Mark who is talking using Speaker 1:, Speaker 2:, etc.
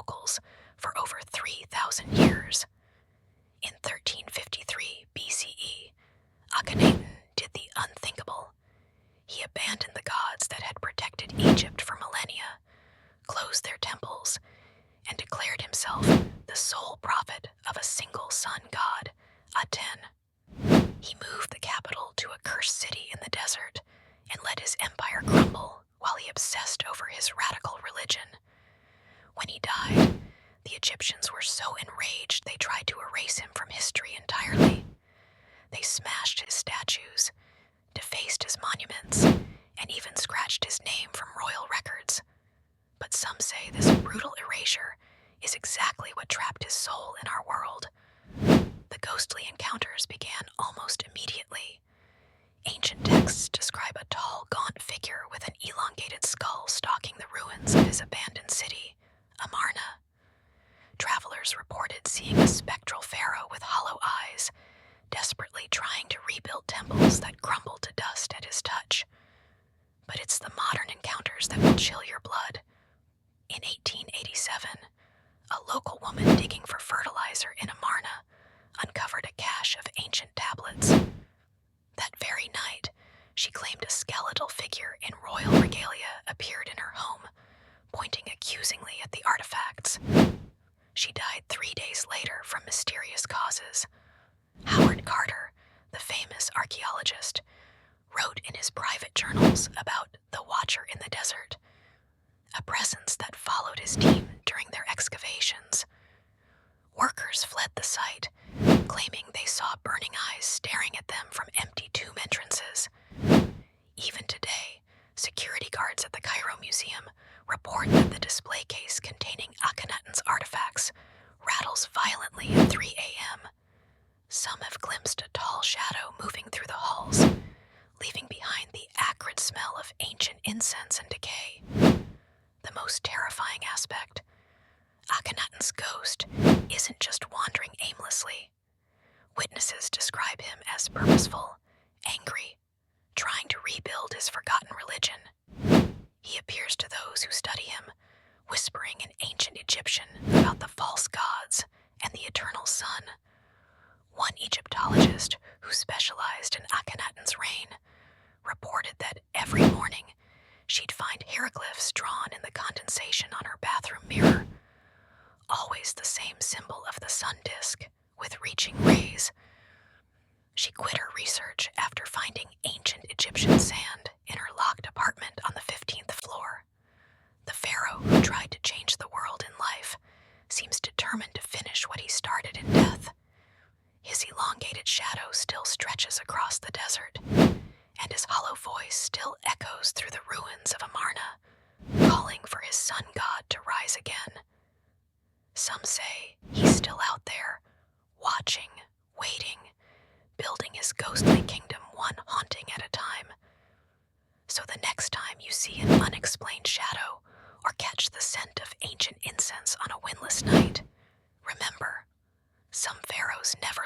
Speaker 1: locals for over 3,000 years. In 1353 BCE, Akhenaten did the unthinkable. He abandoned the gods that had protected Egypt for millennia, closed their temples, and declared himself the sole prophet of a single sun god, Aten. He moved the capital to a cursed city in the desert and let his empire crumble while he obsessed over his radical religion. When he died, the Egyptians were so enraged they tried to erase him from history entirely. They smashed his statues, defaced his monuments, and even scratched his name from royal records. But some say this brutal erasure is exactly what trapped his soul in our world. The ghostly encounters began almost immediately. Ancient texts describe a tall, gaunt figure with an elongated skull stalking the ruins of his abandoned city, Amarna. Travelers reported seeing a spectral pharaoh with hollow eyes, desperately trying to rebuild temples that crumbled to dust at his touch. But it's the modern encounters that will chill your blood. In 1887, a local woman digging for fertilizer in Amarna uncovered a cache of ancient tablets. That very night, she claimed a skeletal figure in royal regalia appeared in her home, pointing accusingly at the artifacts. She died 3 days later from mysterious causes. Howard Carter, the famous archaeologist, wrote in his private journals about the Watcher in the Desert, a presence that followed his team during their excavations. Workers fled the site, claiming they saw burning eyes staring at them from empty tomb entrances. Even today, security guards at the Cairo Museum report that the display case containing Akhenaten's artifacts rattles violently at 3 a.m. Some have glimpsed a tall shadow moving through the halls, leaving behind the acrid smell of ancient incense and decay. The most terrifying aspect, Akhenaten's ghost isn't just wandering aimlessly. Witnesses describe him as purposeful, angry, trying to rebuild his forgotten religion. He appears to those who study him, whispering in ancient Egyptian about the false gods and the eternal sun. One Egyptologist who specialized in Akhenaten's reign reported that every morning she'd find hieroglyphs drawn in the condensation on her bathroom mirror, always the same symbol of the sun disk with reaching rays. She quit her research after finding ancient Egyptian sand in her locked apartment on the 15th floor. The pharaoh who tried to change the world in life seems determined to finish what he started in death. His elongated shadow still stretches across the desert, and his hollow voice still echoes through the ruins of Amarna, calling for his sun god to rise again. Some say he's still out there, watching, waiting, building his ghostly kingdom one haunting at a time. So the next time you see an unexplained shadow or catch the scent of ancient incense on a windless night, remember, some pharaohs never